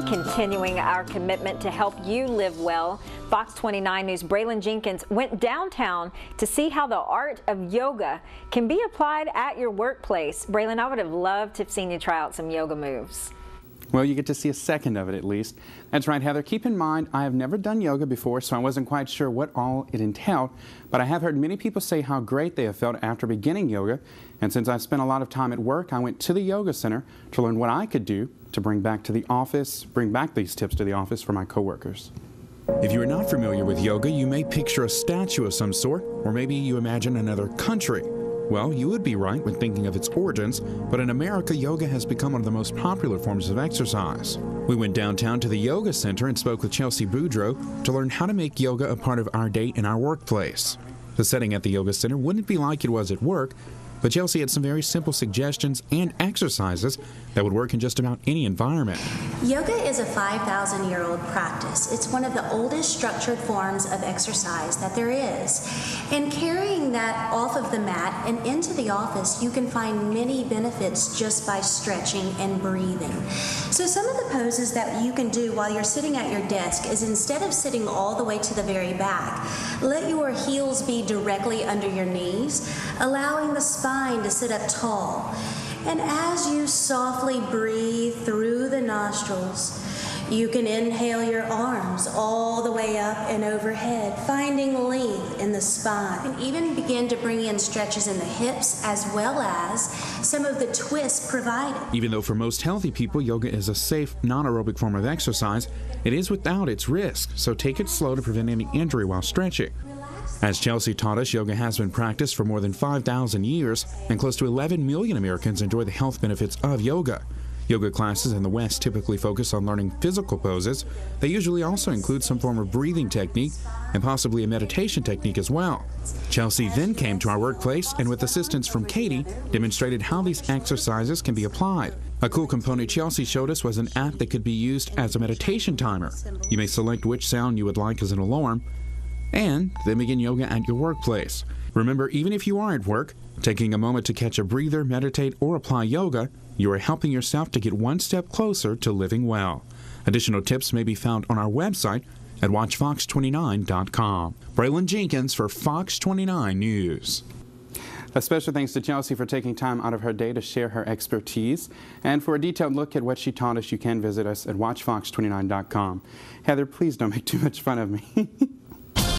Continuing our commitment to help you live well, Fox 29 News' Braylin Jenkins went downtown to see how the art of yoga can be applied at your workplace. Braylin, I would have loved to have seen you try out some yoga moves. Well, you get to see a second of it at least. That's right, Heather. Keep in mind, I have never done yoga before, so I wasn't quite sure what all it entailed, but I have heard many people say how great they have felt after beginning yoga. And since I've spent a lot of time at work, I went to the yoga center to learn what I could do to bring back these tips to the office for my coworkers. If you are not familiar with yoga, you may picture a statue of some sort, or maybe you imagine another country. Well, you would be right when thinking of its origins, but in America, yoga has become one of the most popular forms of exercise. We went downtown to the yoga center and spoke with Chelsea Boudreau to learn how to make yoga a part of our day in our workplace. The setting at the yoga center wouldn't be like it was at work, but Chelsea had some very simple suggestions and exercises that would work in just about any environment. Yoga is a 5,000-year-old practice. It's one of the oldest structured forms of exercise that there is. And carrying that off of the mat and into the office, you can find many benefits just by stretching and breathing. So some of the poses that you can do while you're sitting at your desk is, instead of sitting all the way to the very back, let your heels be directly under your knees, allowing the spine to sit up tall. And as you softly breathe through the nostrils, you can inhale your arms all the way up and overhead, finding length in the spine. And even begin to bring in stretches in the hips as well as some of the twists provided. Even though for most healthy people, yoga is a safe, non-aerobic form of exercise, it is without its risk, so take it slow to prevent any injury while stretching. As Chelsea taught us, yoga has been practiced for more than 5,000 years, and close to 11 million Americans enjoy the health benefits of yoga. Yoga classes in the West typically focus on learning physical poses. They usually also include some form of breathing technique and possibly a meditation technique as well. Chelsea then came to our workplace and, with assistance from Katie, demonstrated how these exercises can be applied. A cool component Chelsea showed us was an app that could be used as a meditation timer. You may select which sound you would like as an alarm, and then begin yoga at your workplace. Remember, even if you are at work, taking a moment to catch a breather, meditate, or apply yoga, you are helping yourself to get one step closer to living well. Additional tips may be found on our website at watchfox29.com. Braylin Jenkins for Fox 29 News. A special thanks to Chelsea for taking time out of her day to share her expertise. And for a detailed look at what she taught us, you can visit us at watchfox29.com. Heather, please don't make too much fun of me.